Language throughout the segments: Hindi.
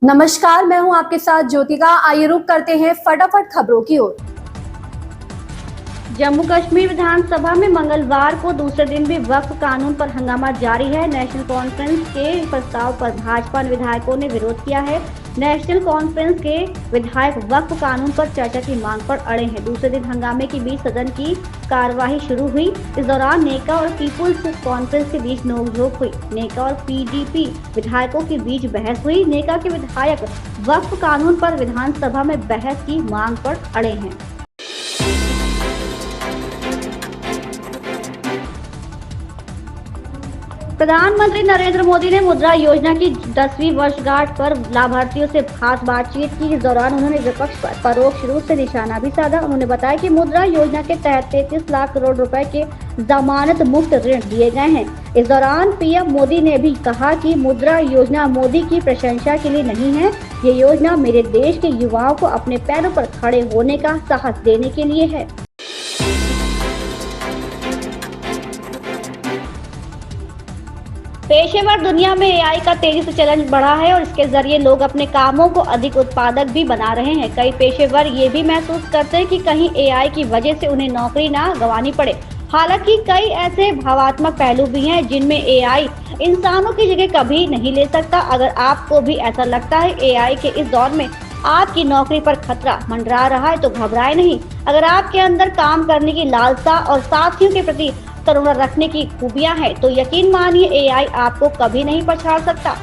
नमस्कार, मैं हूं आपके साथ ज्योतिका। आइए रुक करते हैं फटाफट खबरों की ओर। जम्मू कश्मीर विधानसभा में मंगलवार को दूसरे दिन भी वक्फ कानून पर हंगामा जारी है। नेशनल कॉन्फ्रेंस के प्रस्ताव पर भाजपा विधायकों ने विरोध किया है। नेशनल कॉन्फ्रेंस के विधायक वक्फ कानून पर चर्चा की मांग पर अड़े हैं। दूसरे दिन हंगामे के बीच सदन की कार्यवाही शुरू हुई। इस दौरान नेका और पीपुल्स कॉन्फ्रेंस के बीच नोकझोंक हुई। नेका और पीडीपी विधायकों के बीच बहस हुई। नेका के विधायक वक्फ कानून पर विधानसभा में बहस की मांग पर अड़े हैं। प्रधानमंत्री नरेंद्र मोदी ने मुद्रा योजना की 10वीं वर्षगांठ पर लाभार्थियों से खास बातचीत की। इस दौरान उन्होंने विपक्ष पर परोक्ष रूप से निशाना भी साधा। उन्होंने बताया कि मुद्रा योजना के तहत 33 लाख करोड़ रुपए के जमानत मुक्त ऋण दिए गए हैं। इस दौरान पीएम मोदी ने भी कहा कि मुद्रा योजना मोदी की प्रशंसा के लिए नहीं है, ये योजना मेरे देश के युवाओं को अपने पैरों पर खड़े होने का साहस देने के लिए है। पेशेवर दुनिया में एआई का तेजी से चलन बढ़ा है और इसके जरिए लोग अपने कामों को अधिक उत्पादक भी बना रहे हैं। कई पेशेवर ये भी महसूस करते हैं कि कहीं एआई की वजह से उन्हें नौकरी ना गंवानी पड़े। हालांकि कई ऐसे भावात्मक पहलू भी हैं जिनमें एआई इंसानों की जगह कभी नहीं ले सकता। अगर आपको भी ऐसा लगता है एआई के इस दौर में आपकी नौकरी पर खतरा मंडरा रहा है तो घबराए नहीं। अगर आपके अंदर काम करने की लालसा और साथियों के प्रति करुणा रखने की खूबियां हैं तो यकीन मानिए एआई आपको कभी नहीं पछाड़ सकता।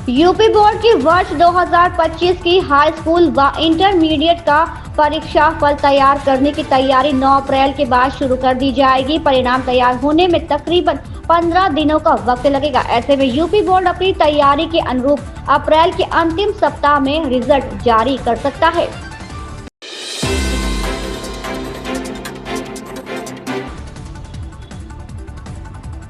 यूपी बोर्ड की वर्ष 2025 की हाई स्कूल व इंटरमीडिएट का परीक्षा फल तैयार करने की तैयारी 9 अप्रैल के बाद शुरू कर दी जाएगी। परिणाम तैयार होने में तकरीबन 15 दिनों का वक्त लगेगा। ऐसे में यूपी बोर्ड अपनी तैयारी के अनुरूप अप्रैल के अंतिम सप्ताह में रिजल्ट जारी कर सकता है।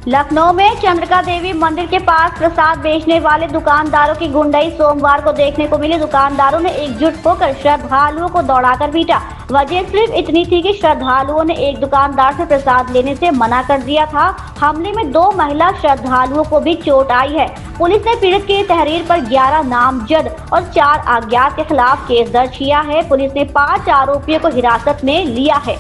लखनऊ में चंद्रिका देवी मंदिर के पास प्रसाद बेचने वाले दुकानदारों की गुंडई सोमवार को देखने को मिली। दुकानदारों ने एकजुट होकर श्रद्धालुओं को दौड़ाकर पीटा। वजह सिर्फ इतनी थी कि श्रद्धालुओं ने एक दुकानदार से प्रसाद लेने से मना कर दिया था। हमले में 2 महिला श्रद्धालुओं को भी चोट आई है। पुलिस ने पीड़ित की तहरीर पर 11 नामजद और 4 अज्ञात के खिलाफ केस दर्ज किया है। पुलिस ने 5 आरोपियों को हिरासत में लिया है।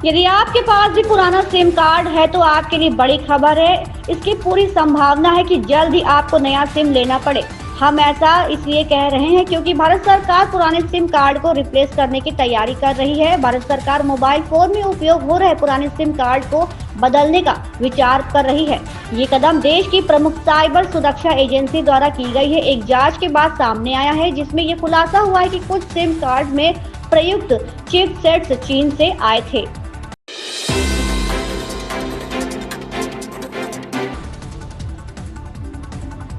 यदि आपके पास भी पुराना सिम कार्ड है तो आपके लिए बड़ी खबर है। इसकी पूरी संभावना है कि जल्द ही आपको नया सिम लेना पड़े। हम ऐसा इसलिए कह रहे हैं क्योंकि भारत सरकार पुराने सिम कार्ड को रिप्लेस करने की तैयारी कर रही है। भारत सरकार मोबाइल फोन में उपयोग हो रहे पुराने सिम कार्ड को बदलने का विचार कर रही है। ये कदम देश की प्रमुख साइबर सुरक्षा एजेंसी द्वारा की गई है। एक जांच के बाद सामने आया है जिसमें ये खुलासा हुआ है कि कुछ सिम कार्ड में प्रयुक्त चिपसेट्स चीन से आए थे।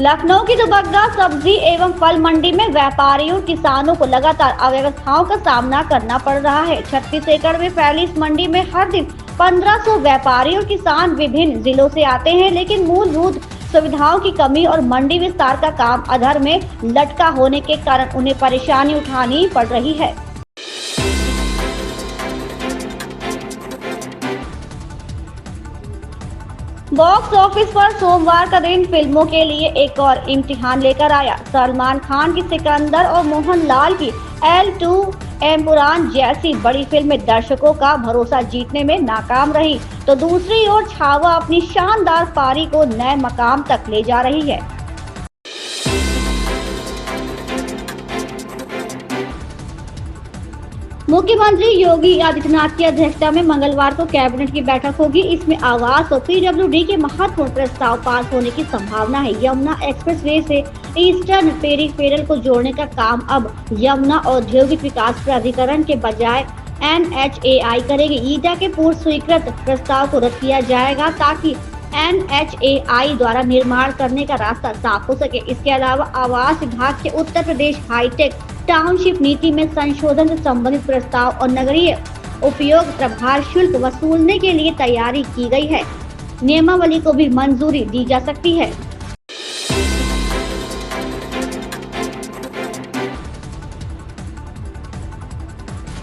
लखनऊ की दुबग्गा सब्जी एवं फल मंडी में व्यापारियों और किसानों को लगातार अव्यवस्थाओं का सामना करना पड़ रहा है। 36 एकड़ में फैली इस मंडी में हर दिन 1500 व्यापारी और किसान विभिन्न जिलों से आते हैं, लेकिन मूलभूत सुविधाओं की कमी और मंडी विस्तार का काम अधर में लटका होने के कारण उन्हें परेशानी उठानी पड़ रही है। बॉक्स ऑफिस पर सोमवार का दिन फिल्मों के लिए एक और इम्तिहान लेकर आया। सलमान खान की सिकंदर और मोहनलाल की L2 एम्पुरान जैसी बड़ी फिल्में दर्शकों का भरोसा जीतने में नाकाम रही, तो दूसरी ओर छावा अपनी शानदार पारी को नए मकाम तक ले जा रही है। मुख्यमंत्री योगी आदित्यनाथ की अध्यक्षता में मंगलवार को कैबिनेट की बैठक होगी। इसमें आवास और पीडब्ल्यूडी के महत्वपूर्ण प्रस्ताव पास होने की संभावना है। यमुना एक्सप्रेसवे से ईस्टर्न पेरिफेरल को जोड़ने का काम अब यमुना औद्योगिक विकास प्राधिकरण के बजाय NHAI करेगी। ईटा के पूर्व स्वीकृत प्रस्ताव को रद्द किया जाएगा ताकि NHAI द्वारा निर्माण करने का रास्ता साफ हो सके। इसके अलावा आवास विभाग के उत्तर प्रदेश हाईटेक टाउनशिप नीति में संशोधन से संबंधित प्रस्ताव और नगरीय उपयोग प्रभार शुल्क वसूलने के लिए तैयारी की गई है। नियमावली को भी मंजूरी दी जा सकती है।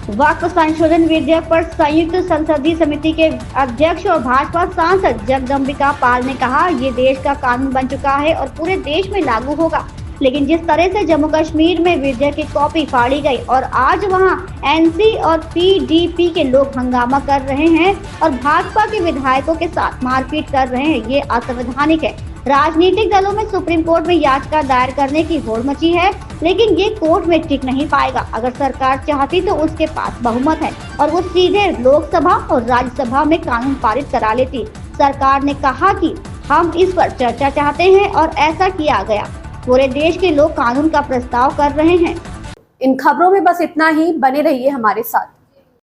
वक्फ संशोधन विधेयक पर संयुक्त संसदीय समिति के अध्यक्ष और भाजपा सांसद जगदम्बिका पाल ने कहा, ये देश का कानून बन चुका है और पूरे देश में लागू होगा। लेकिन जिस तरह से जम्मू कश्मीर में विधेयक की कॉपी फाड़ी गई और आज वहां एनसी और पीडीपी के लोग हंगामा कर रहे हैं और भाजपा के विधायकों के साथ मारपीट कर रहे हैं, ये असंवैधानिक है। राजनीतिक दलों में सुप्रीम कोर्ट में याचिका दायर करने की होड़ मची है, लेकिन ये कोर्ट में टिक नहीं पाएगा। अगर सरकार चाहती तो उसके पास बहुमत है और वो सीधे लोकसभा और राज्यसभा में कानून पारित करा लेती। सरकार ने कहा कि हम इस पर चर्चा चाहते हैं और ऐसा किया गया। पूरे देश के लोग कानून का प्रस्ताव कर रहे हैं। इन खबरों में बस इतना ही, बने रहिए हमारे साथ।